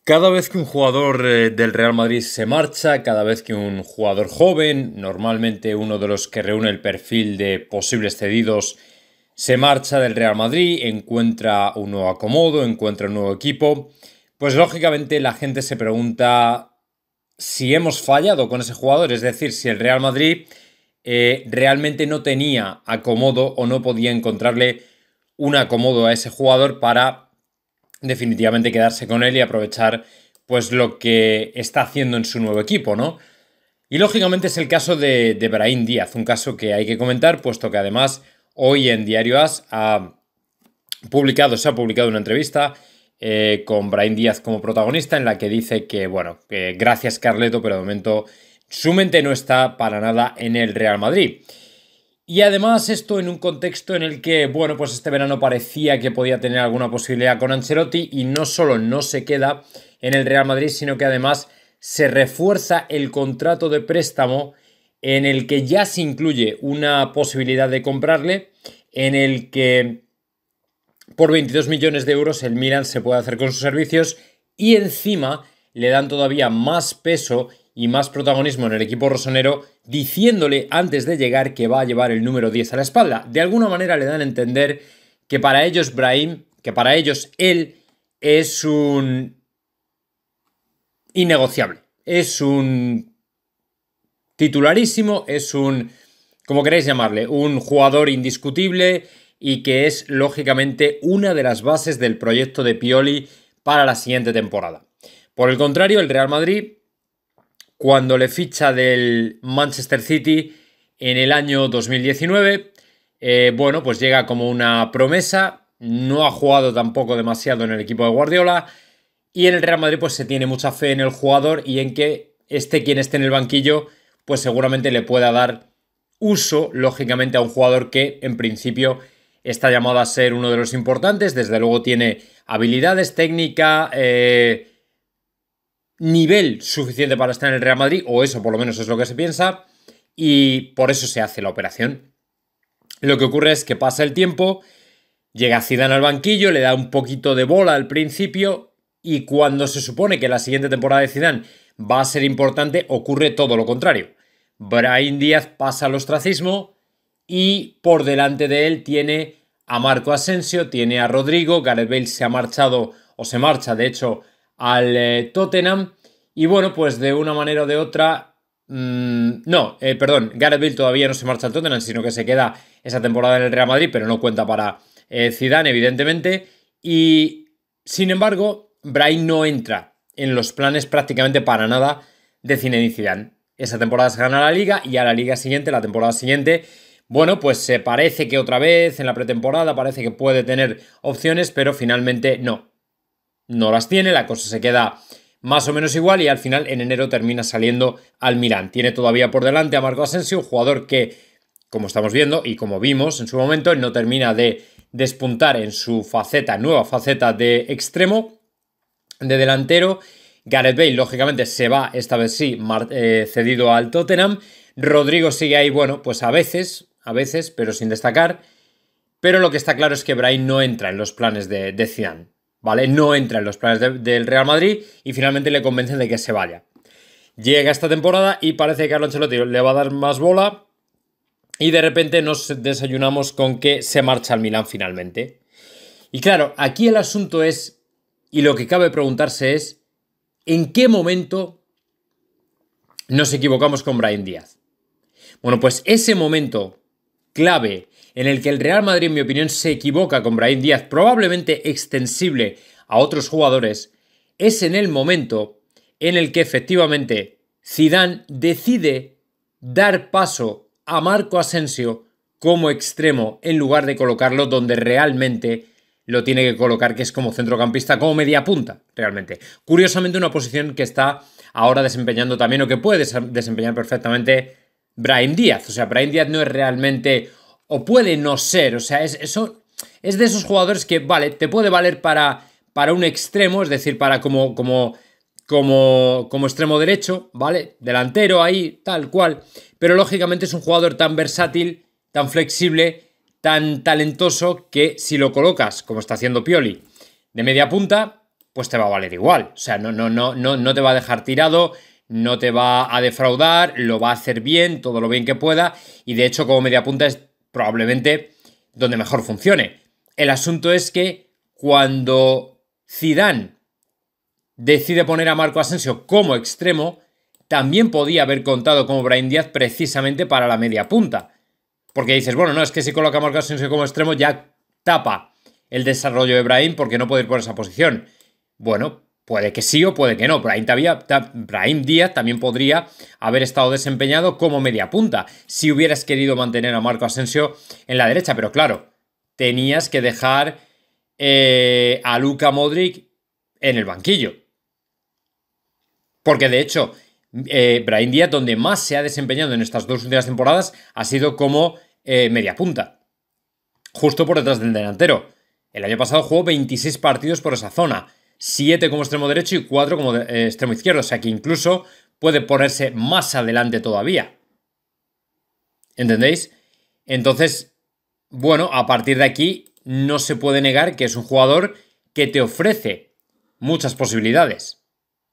Cada vez que un jugador del Real Madrid se marcha, cada vez que un jugador joven, normalmente uno de los que reúne el perfil de posibles cedidos, se marcha del Real Madrid, encuentra un nuevo acomodo, encuentra un nuevo equipo, pues lógicamente la gente se pregunta si hemos fallado con ese jugador, es decir, si el Real Madrid realmente no tenía acomodo o no podía encontrarle un acomodo a ese jugador para definitivamente quedarse con él y aprovechar pues lo que está haciendo en su nuevo equipo, ¿no? Y lógicamente es el caso de Brahim Díaz, un caso que hay que comentar, puesto que además hoy en Diario AS se ha publicado una entrevista con Brahim Díaz como protagonista en la que dice que, bueno, gracias Carleto, pero de momento su mente no está para nada en el Real Madrid. Y además esto en un contexto en el que, bueno, pues este verano parecía que podía tener alguna posibilidad con Ancelotti y no solo no se queda en el Real Madrid, sino que además se refuerza el contrato de préstamo en el que ya se incluye una posibilidad de comprarle, en el que por 22 millones de euros el Milan se puede hacer con sus servicios y encima le dan todavía más peso y más protagonismo en el equipo rosonero, diciéndole antes de llegar que va a llevar el número 10 a la espalda. De alguna manera le dan a entender que para ellos Brahim, que para ellos él es un innegociable, es un titularísimo, es un, como queráis llamarle, un jugador indiscutible y que es lógicamente una de las bases del proyecto de Pioli para la siguiente temporada. Por el contrario, el Real Madrid, cuando le ficha del Manchester City en el año 2019, bueno, pues llega como una promesa, no ha jugado tampoco demasiado en el equipo de Guardiola y en el Real Madrid pues se tiene mucha fe en el jugador y en que quien esté en el banquillo pues seguramente le pueda dar uso, lógicamente, a un jugador que en principio está llamado a ser uno de los importantes, desde luego tiene habilidades, técnica, nivel suficiente para estar en el Real Madrid, o eso por lo menos es lo que se piensa, y por eso se hace la operación. Lo que ocurre es que pasa el tiempo, llega Zidane al banquillo, le da un poquito de bola al principio, y cuando se supone que la siguiente temporada de Zidane va a ser importante, ocurre todo lo contrario. Brahim Díaz pasa al ostracismo y por delante de él tiene a Marco Asensio, tiene a Rodrigo, Gareth Bale se ha marchado, o se marcha de hecho, al Tottenham, y bueno, pues de una manera o de otra, Gareth Bale todavía no se marcha al Tottenham, sino que se queda esa temporada en el Real Madrid, pero no cuenta para Zidane, evidentemente, y sin embargo, Brahim no entra en los planes prácticamente para nada de Zinedine Zidane. Esa temporada se gana la Liga y a la Liga siguiente, la temporada siguiente, bueno, pues se parece que otra vez en la pretemporada parece que puede tener opciones, pero finalmente no las tiene, la cosa se queda más o menos igual y al final en enero termina saliendo al Milán. Tiene todavía por delante a Marco Asensio, un jugador que, como estamos viendo y como vimos en su momento, no termina de despuntar en su nueva faceta de extremo, de delantero. Gareth Bale, lógicamente, se va, esta vez sí, cedido al Tottenham. Rodrigo sigue ahí, bueno, pues a veces, pero sin destacar. Pero lo que está claro es que Brahim no entra en los planes de Zidane, ¿vale? No entra en los planes del Real Madrid y finalmente le convencen de que se vaya. Llega esta temporada y parece que Carlo Ancelotti le va a dar más bola y de repente nos desayunamos con que se marcha al Milán finalmente. Y claro, aquí el asunto es, y lo que cabe preguntarse es, ¿en qué momento nos equivocamos con Brahim Díaz? Bueno, pues ese momento clave en el que el Real Madrid, en mi opinión, se equivoca con Brahim Díaz, probablemente extensible a otros jugadores, es en el momento en el que efectivamente Zidane decide dar paso a Marco Asensio como extremo en lugar de colocarlo donde realmente lo tiene que colocar, que es como centrocampista, como media punta, realmente. Curiosamente, una posición que está ahora desempeñando también, o que puede desempeñar perfectamente Brahim Díaz. O sea, Brahim Díaz no es realmente, o puede no ser, o sea, es de esos jugadores que, vale, te puede valer para un extremo, es decir, para como extremo derecho, ¿vale? Delantero ahí, tal cual. Pero lógicamente es un jugador tan versátil, tan flexible, tan talentoso, que si lo colocas, como está haciendo Pioli, de media punta, pues te va a valer igual. O sea, no te va a dejar tirado, no te va a defraudar, lo va a hacer bien, todo lo bien que pueda, y de hecho como media punta es probablemente donde mejor funcione. El asunto es que cuando Zidane decide poner a Marco Asensio como extremo, también podía haber contado como Brahim Díaz precisamente para la media punta. Porque dices, bueno, no, es que si coloca a Marco Asensio como extremo ya tapa el desarrollo de Brahim porque no puede ir por esa posición. Bueno, puede que sí o puede que no. Brahim Díaz también podría haber estado desempeñado como media punta si hubieras querido mantener a Marco Asensio en la derecha. Pero claro, tenías que dejar a Luka Modric en el banquillo. Porque de hecho, Brahim Díaz, donde más se ha desempeñado en estas 2 últimas temporadas, ha sido como media punta. Justo por detrás del delantero. El año pasado jugó 26 partidos por esa zona. 7 como extremo derecho y 4 como extremo izquierdo. O sea que incluso puede ponerse más adelante todavía. ¿Entendéis? Entonces, bueno, a partir de aquí no se puede negar que es un jugador que te ofrece muchas posibilidades.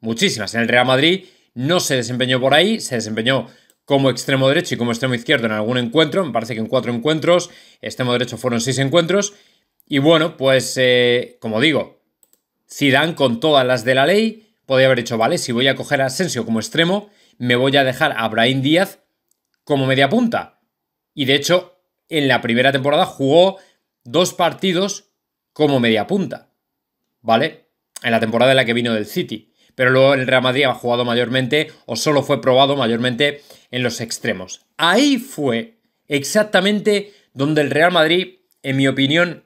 Muchísimas. En el Real Madrid no se desempeñó por ahí, se desempeñó como extremo derecho y como extremo izquierdo en algún encuentro, me parece que en 4 encuentros, extremo derecho fueron 6 encuentros, y bueno, pues como digo, Zidane con todas las de la ley podía haber dicho, vale, si voy a coger a Asensio como extremo, me voy a dejar a Brahim Díaz como media punta. Y de hecho, en la primera temporada jugó 2 partidos como media punta, ¿vale? En la temporada en la que vino del City. Pero luego el Real Madrid ha jugado mayormente, o solo fue probado mayormente en los extremos. Ahí fue exactamente donde el Real Madrid, en mi opinión,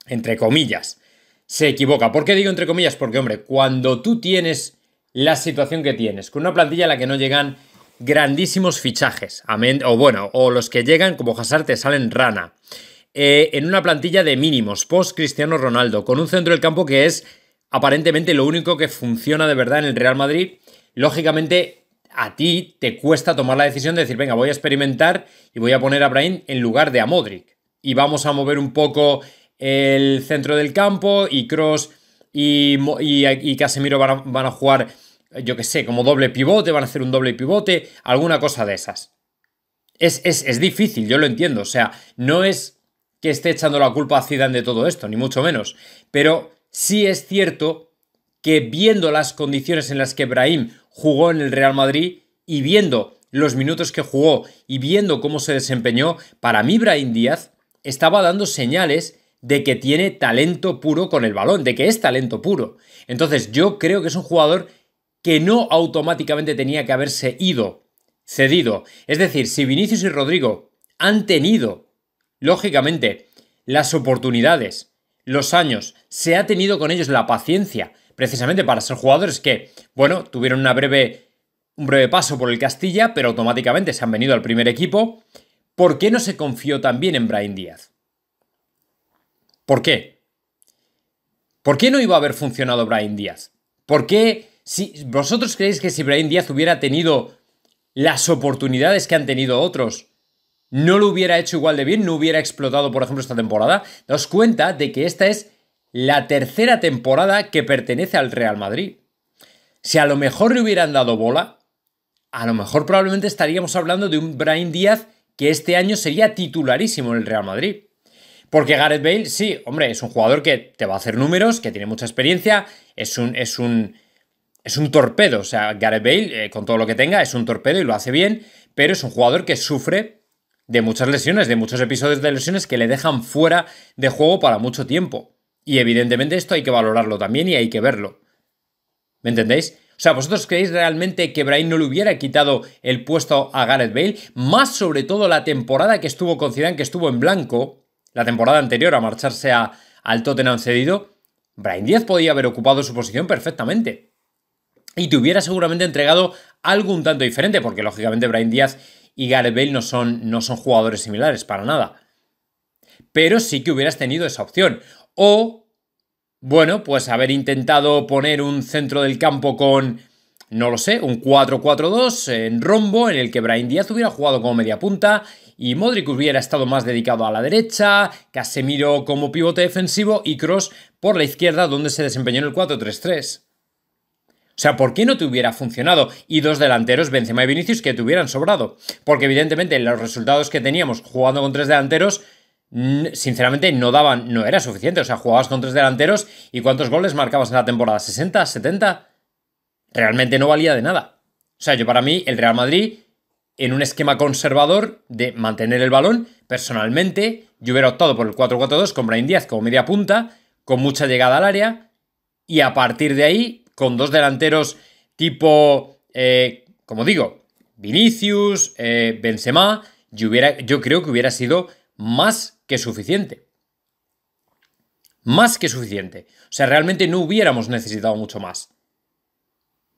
entre comillas, se equivoca. ¿Por qué digo entre comillas? Porque, hombre, cuando tú tienes la situación que tienes, con una plantilla a la que no llegan grandísimos fichajes, o los que llegan, como Hazard, te salen rana, en una plantilla de mínimos, post Cristiano Ronaldo, con un centro del campo que es aparentemente lo único que funciona de verdad en el Real Madrid, lógicamente a ti te cuesta tomar la decisión de decir, venga, voy a experimentar y voy a poner a Brahim en lugar de a Modric. Y vamos a mover un poco el centro del campo y Kroos y Casemiro van a jugar, yo qué sé, como doble pivote, van a hacer un doble pivote, alguna cosa de esas. Es difícil, yo lo entiendo, o sea, no es que esté echando la culpa a Zidane de todo esto, ni mucho menos, pero sí es cierto que viendo las condiciones en las que Brahim jugó en el Real Madrid y viendo los minutos que jugó y viendo cómo se desempeñó, para mí Brahim Díaz estaba dando señales de que tiene talento puro con el balón, de que es talento puro. Entonces yo creo que es un jugador que no automáticamente tenía que haberse ido, cedido. Es decir, si Vinicius y Rodrigo han tenido, lógicamente, las oportunidades, los años, se ha tenido con ellos la paciencia, precisamente para ser jugadores que, bueno, tuvieron un breve paso por el Castilla, pero automáticamente se han venido al primer equipo. ¿Por qué no se confió también en Brahim Díaz? ¿Por qué? ¿Por qué no iba a haber funcionado Brahim Díaz? ¿Por qué? Si vosotros creéis que si Brahim Díaz hubiera tenido las oportunidades que han tenido otros, no lo hubiera hecho igual de bien, no hubiera explotado, por ejemplo, esta temporada? Daos cuenta de que esta es la tercera temporada que pertenece al Real Madrid. Si a lo mejor le hubieran dado bola, a lo mejor probablemente estaríamos hablando de un Brahim Díaz que este año sería titularísimo en el Real Madrid. Porque Gareth Bale, sí, hombre, es un jugador que te va a hacer números, que tiene mucha experiencia, es un torpedo. O sea, Gareth Bale, con todo lo que tenga, es un torpedo y lo hace bien, pero es un jugador que sufre de muchas lesiones, de muchos episodios de lesiones que le dejan fuera de juego para mucho tiempo. Y evidentemente esto hay que valorarlo también y hay que verlo. ¿Me entendéis? O sea, ¿vosotros creéis realmente que Brahim no le hubiera quitado el puesto a Gareth Bale? Más sobre todo la temporada que estuvo con Zidane, que estuvo en blanco, la temporada anterior a marcharse al Tottenham cedido, Brahim Díaz podía haber ocupado su posición perfectamente. Y te hubiera seguramente entregado algo un tanto diferente, porque lógicamente Brahim Díaz y Gareth Bale no son jugadores similares, para nada. Pero sí que hubieras tenido esa opción. O, bueno, pues haber intentado poner un centro del campo con, no lo sé, un 4-4-2 en rombo, en el que Brahim Díaz hubiera jugado como media punta y Modric hubiera estado más dedicado a la derecha, Casemiro como pivote defensivo y Kroos por la izquierda, donde se desempeñó en el 4-3-3. O sea, ¿por qué no te hubiera funcionado? Y dos delanteros, Benzema y Vinicius, que te hubieran sobrado. Porque evidentemente los resultados que teníamos jugando con tres delanteros, sinceramente no era suficiente. O sea, jugabas con tres delanteros y ¿cuántos goles marcabas en la temporada? ¿60? ¿70? Realmente no valía de nada. O sea, para mí, el Real Madrid, en un esquema conservador de mantener el balón, personalmente, yo hubiera optado por el 4-4-2 con Brahim Díaz como media punta, con mucha llegada al área, y a partir de ahí, con dos delanteros tipo, como digo, Vinicius, Benzema, yo creo que hubiera sido más que suficiente. Más que suficiente. O sea, realmente no hubiéramos necesitado mucho más.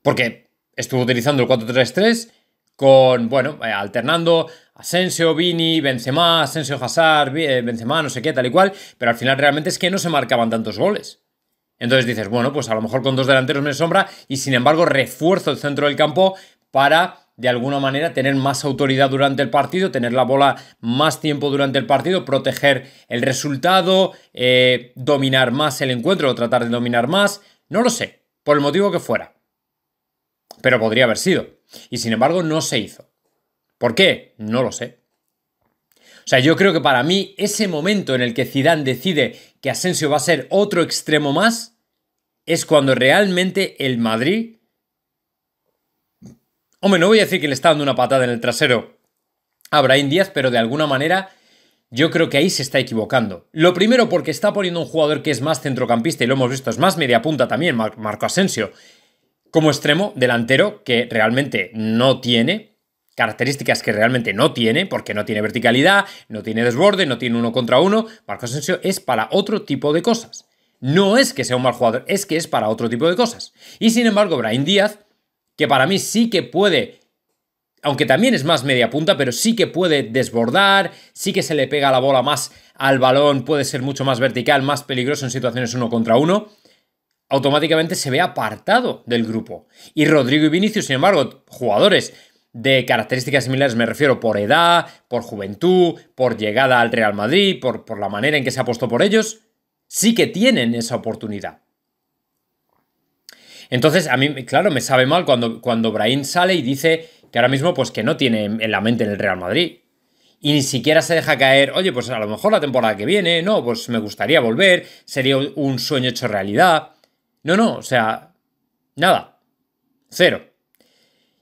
Porque estuvo utilizando el 4-3-3 con, bueno, alternando Asensio, Vini, Benzema, Asensio, Hazard, Benzema, no sé qué, tal y cual, pero al final realmente es que no se marcaban tantos goles. Entonces dices, bueno, pues a lo mejor con dos delanteros me sombra y sin embargo refuerzo el centro del campo para, de alguna manera, tener más autoridad durante el partido, tener la bola más tiempo durante el partido, proteger el resultado, dominar más el encuentro o tratar de dominar más. No lo sé, por el motivo que fuera. Pero podría haber sido. Y sin embargo no se hizo. ¿Por qué? No lo sé. O sea, yo creo que para mí ese momento en el que Zidane decide que Asensio va a ser otro extremo más es cuando realmente el Madrid... Hombre, no voy a decir que le está dando una patada en el trasero a Brahim Díaz, pero de alguna manera yo creo que ahí se está equivocando. Lo primero porque está poniendo un jugador que es más centrocampista y lo hemos visto, es más media punta también, Marco Asensio, como extremo delantero que realmente no tiene... características que realmente no tiene, porque no tiene verticalidad, no tiene desborde, no tiene uno contra uno. Marco Asensio es para otro tipo de cosas. No es que sea un mal jugador, es que es para otro tipo de cosas. Y sin embargo, Brahim Díaz, que para mí sí que puede, aunque también es más media punta, pero sí que puede desbordar, sí que se le pega la bola más al balón, puede ser mucho más vertical, más peligroso en situaciones uno contra uno, automáticamente se ve apartado del grupo. Y Rodrigo y Vinicius, sin embargo, jugadores de características similares, me refiero por edad, por juventud, por llegada al Real Madrid, por la manera en que se apostó por ellos, sí que tienen esa oportunidad. Entonces, a mí, claro, me sabe mal cuando Brahim sale y dice que ahora mismo pues que no tiene en la mente en el Real Madrid. Y ni siquiera se deja caer, oye, pues a lo mejor la temporada que viene, no, pues me gustaría volver, sería un sueño hecho realidad. No, o sea, nada, cero.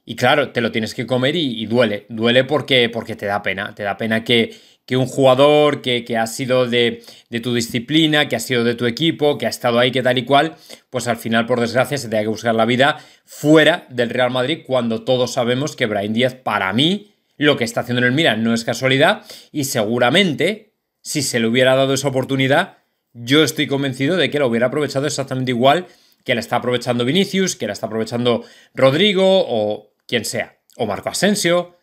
Y claro, te lo tienes que comer y duele. Duele porque te da pena. Te da pena que un jugador que ha sido de tu disciplina, que ha sido de tu equipo, que ha estado ahí, que tal y cual, pues al final, por desgracia, se tenga que buscar la vida fuera del Real Madrid cuando todos sabemos que Brahim Díaz, para mí, lo que está haciendo en el Milan no es casualidad y seguramente, si se le hubiera dado esa oportunidad, yo estoy convencido de que lo hubiera aprovechado exactamente igual que la está aprovechando Vinicius, que la está aprovechando Rodrigo o quien sea, o Marco Asensio,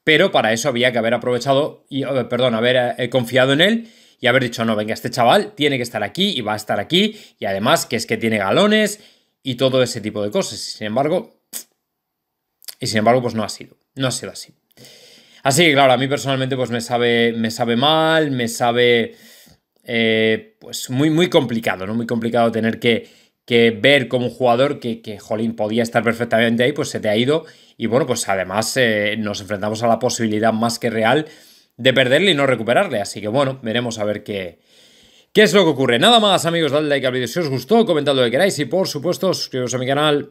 pero para eso había que haber aprovechado, haber confiado en él y haber dicho, no, venga, este chaval tiene que estar aquí y va a estar aquí, y además que es que tiene galones y todo ese tipo de cosas. Sin embargo, pues no ha sido así. Así que claro, a mí personalmente pues me sabe mal, me sabe pues muy, muy complicado, ¿no? Muy complicado tener que ver como un jugador que, jolín, podía estar perfectamente ahí, pues se te ha ido. Y bueno, pues además nos enfrentamos a la posibilidad más que real de perderle y no recuperarle. Así que bueno, veremos a ver qué es lo que ocurre. Nada más, amigos, dadle like al vídeo si os gustó, comentad lo que queráis y por supuesto suscribiros a mi canal.